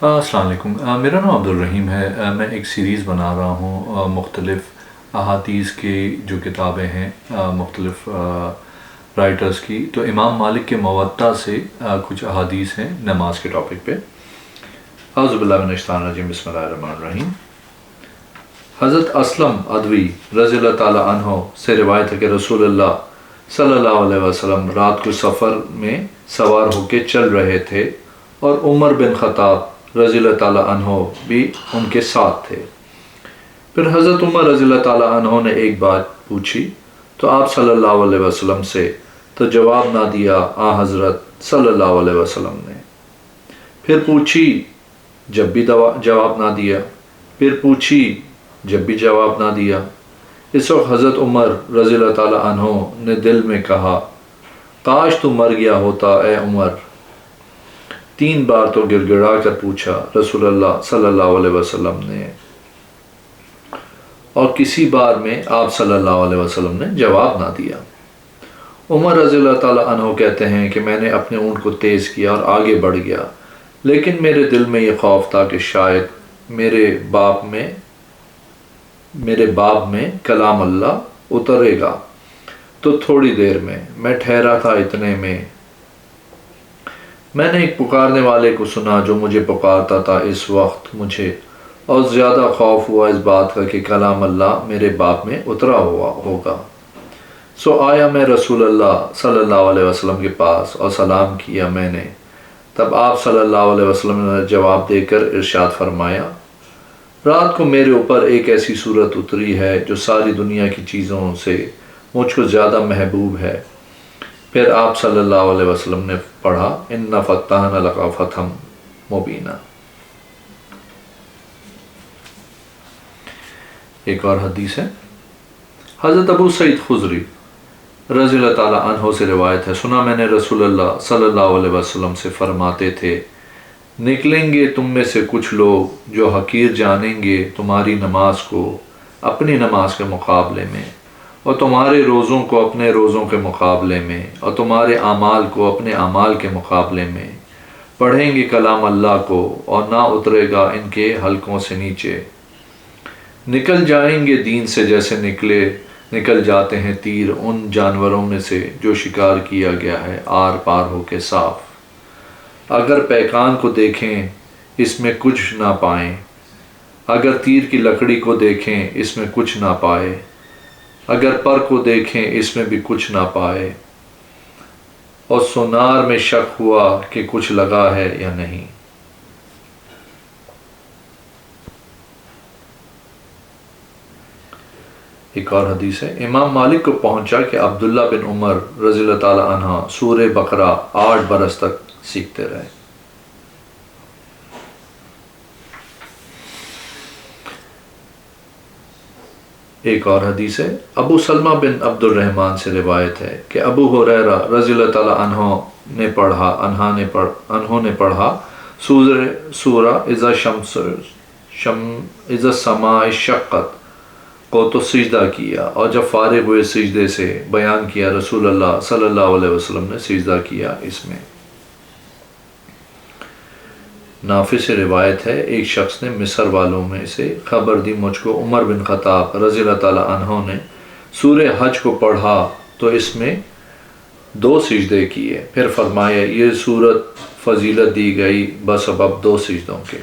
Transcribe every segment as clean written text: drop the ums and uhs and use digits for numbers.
السلام علیکم، میرا نام عبدالرحیم ہے۔ میں ایک سیریز بنا رہا ہوں مختلف احادیث کی جو کتابیں ہیں مختلف رائٹرز کی۔ تو امام مالک کے موطا سے کچھ احادیث ہیں نماز کے ٹاپک پہ۔ اعوذ باللہ من الشیطان الرجیم، بسم اللہ الرحمن الرحیم۔ حضرت اسلم ادوی رضی اللہ تعالیٰ عنہ سے روایت ہے کہ رسول اللہ صلی اللہ علیہ وسلم رات کو سفر میں سوار ہو کے چل رہے تھے اور عمر بن خطاب رضی اللہ تعالیٰ عنہ بھی ان کے ساتھ تھے۔ پھر حضرت عمر رضی اللہ تعالیٰ عنہ نے ایک بات پوچھی تو آپ صلی اللہ علیہ وسلم سے تو جواب نہ دیا آن حضرت صلی اللہ علیہ وسلم نے۔ پھر پوچھی، جب بھی جواب نہ دیا۔ پھر پوچھی، جب بھی جواب نہ دیا۔ اس وقت حضرت عمر رضی اللہ تعالیٰ عنہ نے دل میں کہا، کاش تو مر گیا ہوتا اے عمر۔ 3 بار تو گڑ گڑا کر پوچھا رسول اللہ صلی اللہ علیہ وسلم نے، اور کسی بار میں آپ صلی اللہ علیہ وسلم نے جواب نہ دیا۔ عمر رضی اللہ تعالیٰ عنہ کہتے ہیں کہ میں نے اپنے اونٹ کو تیز کیا اور آگے بڑھ گیا، لیکن میرے دل میں یہ خوف تھا کہ شاید میرے باب میں کلام اللہ اترے گا۔ تو تھوڑی دیر میں ٹھہرا تھا، اتنے میں نے ایک پکارنے والے کو سنا جو مجھے پکارتا تھا۔ اس وقت مجھے اور زیادہ خوف ہوا اس بات کا کہ کلام اللہ میرے باب میں اترا ہوا ہوگا۔ سو آیا میں رسول اللہ صلی اللہ علیہ وسلم کے پاس اور سلام کیا میں نے۔ تب آپ صلی اللہ علیہ وسلم نے جواب دے کر ارشاد فرمایا، رات کو میرے اوپر ایک ایسی صورت اتری ہے جو ساری دنیا کی چیزوں سے مجھ کو زیادہ محبوب ہے۔ پھر آپ صلی اللہ علیہ وسلم نے پڑھا، اِنَّا فَتَحْنَا لَكَ فَتْحًا مُبِينًا۔ ایک اور حدیث ہے، حضرت ابو سعید خضری رضی اللہ تعالیٰ عنہ سے روایت ہے، سنا میں نے رسول اللہ صلی اللہ علیہ وسلم سے فرماتے تھے، نکلیں گے تم میں سے کچھ لوگ جو حقیر جانیں گے تمہاری نماز کو اپنی نماز کے مقابلے میں، اور تمہارے روزوں کو اپنے روزوں کے مقابلے میں، اور تمہارے اعمال کو اپنے اعمال کے مقابلے میں، پڑھیں گے کلام اللہ کو اور نہ اترے گا ان کے حلقوں سے نیچے، نکل جائیں گے دین سے جیسے نکل جاتے ہیں تیر ان جانوروں میں سے جو شکار کیا گیا ہے آر پار ہو کے صاف۔ اگر پیکان کو دیکھیں اس میں کچھ نہ پائیں، اگر تیر کی لکڑی کو دیکھیں اس میں کچھ نہ پائے، اگر پر کو دیکھیں اس میں بھی کچھ نہ پائے، اور سونار میں شک ہوا کہ کچھ لگا ہے یا نہیں۔ ایک اور حدیث ہے، امام مالک کو پہنچا کہ عبداللہ بن عمر رضی اللہ تعالیٰ عنہ سورہ بقرہ 8 برس تک سیکھتے رہے۔ ایک اور حدیث ہے، ابو سلمہ بن عبد الرحمن سے روایت ہے کہ ابو ہریرہ رضی اللہ تعالیٰ عنہ نے پڑھا سورہ اذا السماء انشقت کو تو سجدہ کیا، اور جب فارغ ہوئے سجدے سے بیان کیا رسول اللہ صلی اللہ علیہ وسلم نے سجدہ کیا اس میں۔ نافع سے روایت ہے، ایک شخص نے مصر والوں میں سے خبر دی مجھ کو عمر بن خطاب رضی اللہ تعالیٰ عنہ نے سورہ حج کو پڑھا تو اس میں 2 سجدے کیے، پھر فرمایا یہ سورت فضیلت دی گئی بسبب 2 سجدوں کے۔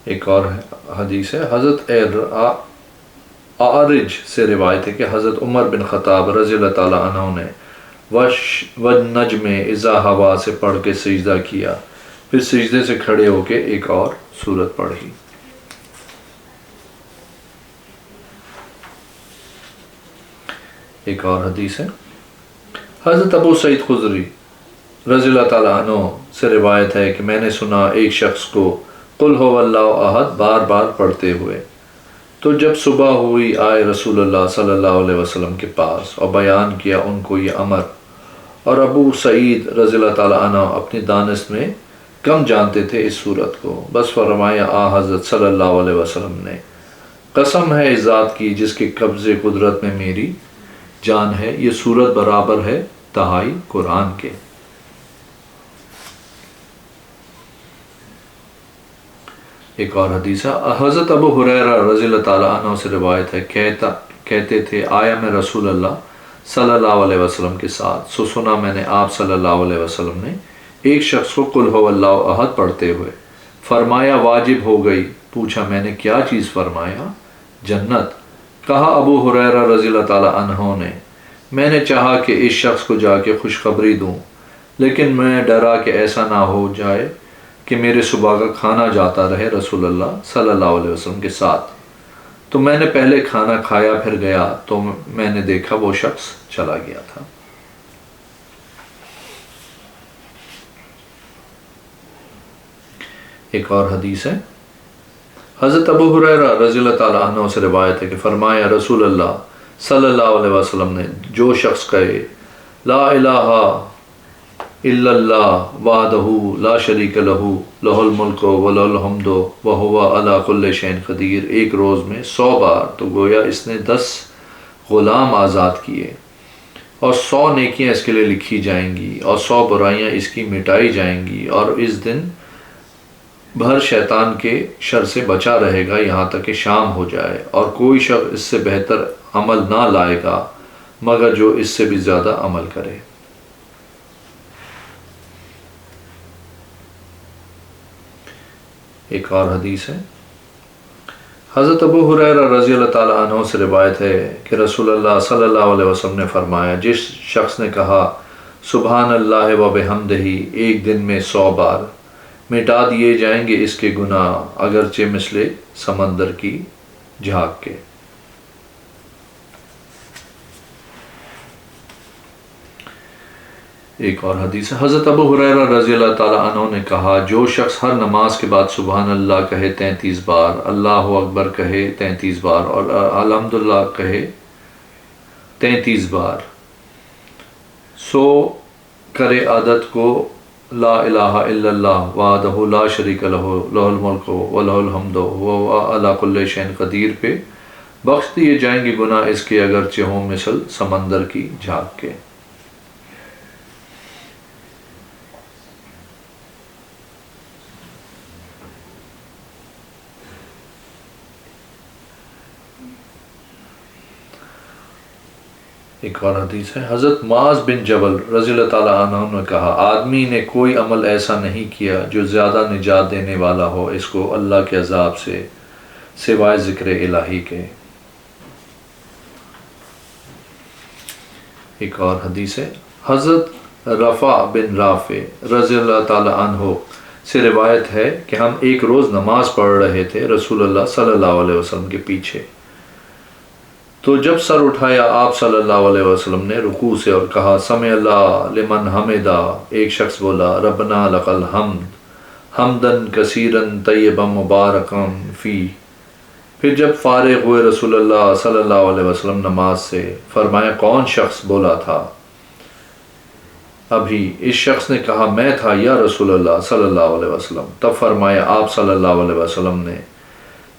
ایک اور حدیث ہے، حضرت عارج سے روایت ہے کہ حضرت عمر بن خطاب رضی اللہ تعالیٰ عنہ نے والنجم اذا ہوا سے پڑھ کے سجدہ کیا، پھر سجدے سے کھڑے ہو کے ایک اور سورت پڑھی۔ ایک اور حدیث ہے، حضرت ابو سعید خضری رضی اللہ تعالیٰ عنہ سے روایت ہے کہ میں نے سنا ایک شخص کو قل هو اللہ احد بار بار پڑھتے ہوئے، تو جب صبح ہوئی آئے رسول اللہ صلی اللہ علیہ وسلم کے پاس اور بیان کیا ان کو یہ امر، اور ابو سعید رضی اللہ تعالیٰ عنہ اپنی دانست میں کم جانتے تھے اس صورت کو، بس فرمایا حضرت صلی اللہ علیہ وسلم نے، قسم ہے اس ذات کی جس کے قبضے قدرت میں میری جان ہے، یہ صورت برابر ہے تہائی قرآن کے۔ ایک اور حدیث ہے، حضرت ابو ہریرہ رضی اللہ تعالیٰ عنہ سے روایت ہے، کہتے تھے آیا میں رسول اللہ صلی اللہ علیہ وسلم کے ساتھ، سو سنا میں نے آپ صلی اللہ علیہ وسلم نے ایک شخص کو قل هو اللہ احد پڑھتے ہوئے، فرمایا واجب ہو گئی۔ پوچھا میں نے کیا چیز؟ فرمایا جنت۔ کہا ابو ہریرہ رضی اللہ تعالیٰ عنہ نے، میں نے چاہا کہ اس شخص کو جا کے خوشخبری دوں، لیکن میں ڈرا کہ ایسا نہ ہو جائے کہ میرے صبح کا کھانا جاتا رہے رسول اللہ صلی اللہ علیہ وسلم کے ساتھ۔ تو میں نے پہلے کھانا کھایا، پھر گیا تو میں نے دیکھا وہ شخص چلا گیا تھا۔ ایک اور حدیث ہے، حضرت ابو ہریرہ رضی اللہ تعالیٰ عنہ سے روایت ہے کہ فرمایا رسول اللہ صلی اللہ علیہ وسلم نے، جو شخص کہے لا الہ الا اللہ وحدہ لا شریک لہ لہ الملک ولہ الحمد وہو علی کل شیء قدیر، ایک روز میں 100 بار، تو گویا اس نے 10 غلام آزاد کیے، اور 100 نیکیاں اس کے لیے لکھی جائیں گی، اور 100 برائیاں اس کی مٹائی جائیں گی، اور اس دن بھر شیطان کے شر سے بچا رہے گا یہاں تک کہ شام ہو جائے، اور کوئی شخص اس سے بہتر عمل نہ لائے گا مگر جو اس سے بھی زیادہ عمل کرے۔ ایک اور حدیث ہے، حضرت ابو ہریرہ رضی اللہ تعالیٰ عنہ سے روایت ہے کہ رسول اللہ صلی اللہ علیہ وسلم نے فرمایا، جس شخص نے کہا سبحان اللہ و بحمدہ ایک دن میں 100 بار، مٹا دیے جائیں گے اس کے گناہ اگرچہ مثل سمندر کی جھاگ کے۔ ایک اور حدیث ہے، حضرت ابو ہریرہ رضی اللہ تعالیٰ عنہ نے کہا، جو شخص ہر نماز کے بعد سبحان اللہ کہے 33 بار، اللہ اکبر کہے 33 بار، اور الحمدللہ کہے 33 بار، سو کرے عادت کو لا الہ الا اللہ وحدہ لا شریک لہ لہ الملک ولہ الحمد وہو علی کل شیء قدیر پہ، بخش دیے جائیں گے گناہ اس کے اگرچہ ہوں مثل سمندر کی جھاگ کے۔ ایک اور حدیث ہے، حضرت معاذ بن جبل رضی اللہ تعالیٰ عنہ نے کہا، آدمی نے کوئی عمل ایسا نہیں کیا جو زیادہ نجات دینے والا ہو اس کو اللہ کے عذاب سے سوائے ذکر الہی کے۔ ایک اور حدیث ہے، حضرت رفع بن رافع رضی اللہ تعالیٰ عنہ سے روایت ہے کہ ہم ایک روز نماز پڑھ رہے تھے رسول اللہ صلی اللہ علیہ وسلم کے پیچھے، تو جب سر اٹھایا آپ صلی اللہ علیہ وسلم نے رکوع سے اور کہا سمع اللہ لمن حمدہ، ایک شخص بولا ربنا لک الحمد حمدن کثیرن طیبا مبارکن فی، پھر جب فارغ ہوئے رسول اللہ صلی اللہ علیہ وسلم نماز سے، فرمایا کون شخص بولا تھا؟ ابھی اس شخص نے کہا میں تھا یا رسول اللہ صلی اللہ علیہ وسلم۔ تب فرمایا آپ صلی اللہ علیہ وسلم نے،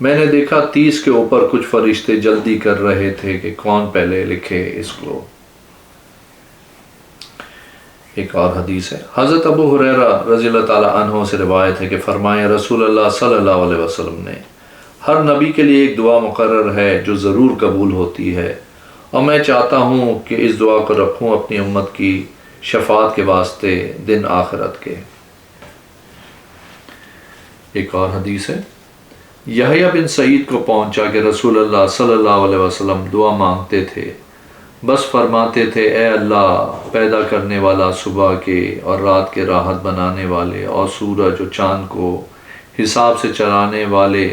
میں نے دیکھا 30 کے اوپر کچھ فرشتے جلدی کر رہے تھے کہ کون پہلے لکھے اس کو۔ ایک اور حدیث ہے، حضرت ابو ہریرہ رضی اللہ تعالیٰ عنہ سے روایت ہے کہ فرمایا رسول اللہ صلی اللہ علیہ وسلم نے، ہر نبی کے لیے ایک دعا مقرر ہے جو ضرور قبول ہوتی ہے، اور میں چاہتا ہوں کہ اس دعا کو رکھوں اپنی امت کی شفاعت کے واسطے دن آخرت کے۔ ایک اور حدیث ہے، یحییٰ بن سعید کو پہنچا کہ رسول اللہ صلی اللہ علیہ وسلم دعا مانگتے تھے، بس فرماتے تھے اے اللہ پیدا کرنے والا صبح کے اور رات کے راحت بنانے والے، اور سورج و چاند کو حساب سے چلانے والے،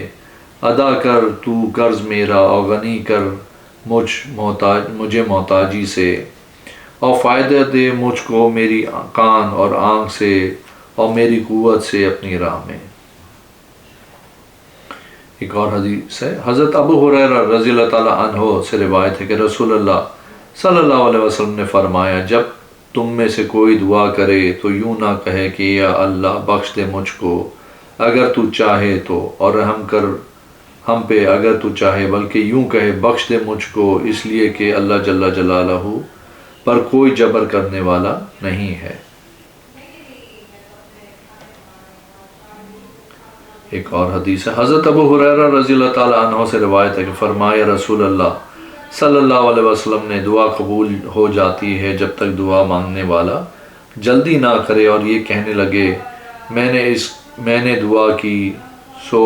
ادا کر تو قرض میرا اور غنی کر مجھے محتاجی سے، اور فائدہ دے مجھ کو میری کان اور آنکھ سے اور میری قوت سے اپنی راہ میں۔ ایک اور حدیث ہے، حضرت ابو ہریرہ رضی اللہ تعالیٰ عنہ سے روایت ہے کہ رسول اللہ صلی اللہ علیہ وسلم نے فرمایا، جب تم میں سے کوئی دعا کرے تو یوں نہ کہے کہ یا اللہ بخش دے مجھ کو اگر تو چاہے تو، اور رحم کر ہم پہ اگر تو چاہے، بلکہ یوں کہے بخش دے مجھ کو، اس لیے کہ اللہ جل جلالہ پر کوئی جبر کرنے والا نہیں ہے۔ ایک اور حدیث ہے، حضرت ابو ہریرہ رضی اللہ تعالیٰ عنہ سے روایت ہے کہ فرمایا رسول اللہ صلی اللہ علیہ وسلم نے دعا قبول ہو جاتی ہے جب تک دعا مانگنے والا جلدی نہ کرے اور یہ کہنے لگے میں نے دعا کی سو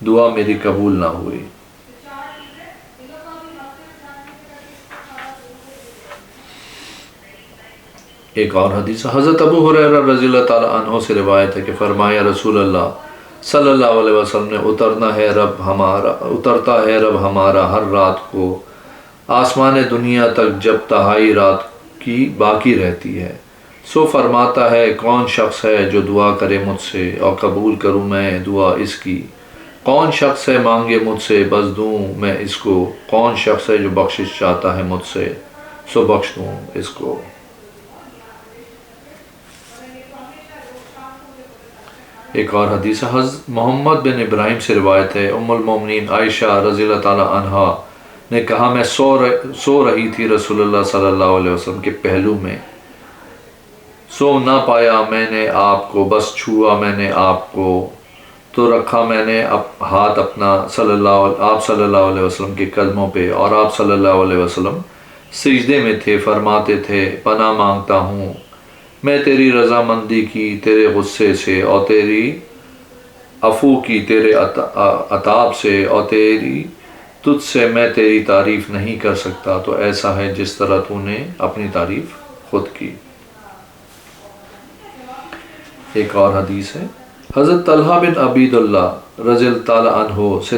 دعا میری قبول نہ ہوئی۔ ایک اور حدیث، حضرت ابو ہریرہ رضی اللہ تعالیٰ عنہ سے روایت ہے کہ فرمایا رسول اللہ صلی اللہ علیہ وسلم نے اترتا ہے رب ہمارا ہر رات کو آسمان دنیا تک جب تہائی رات کی باقی رہتی ہے، سو فرماتا ہے کون شخص ہے جو دعا کرے مجھ سے اور قبول کروں میں دعا اس کی، کون شخص ہے مانگے مجھ سے بس دوں میں اس کو، کون شخص ہے جو بخشش چاہتا ہے مجھ سے سو بخش دوں اس کو۔ ایک اور حدیث، حضرت محمد بن ابراہیم سے روایت ہے، ام المومنین عائشہ رضی اللہ تعالیٰ عنہا نے کہا میں سو رہی تھی رسول اللہ صلی اللہ علیہ وسلم کے پہلو میں، سو نہ پایا میں نے آپ کو، بس چھوا میں نے آپ کو تو رکھا میں نے ہاتھ اپنا آپ صلی اللہ علیہ وسلم کے قدموں پہ، اور آپ صلی اللہ علیہ وسلم سجدے میں تھے، فرماتے تھے پناہ مانگتا ہوں میں تیری رضامندی کی، تیرے غصے سے، اور تیری عفو کی، تیرے عتاب سے، اور تجھ سے میں تیری تعریف نہیں کر سکتا، تو ایسا ہے جس طرح تو نے اپنی تعریف خود کی۔ ایک اور حدیث ہے، حضرت طلحہ بن عبید اللہ رضی اللہ تعالیٰ عنہ سے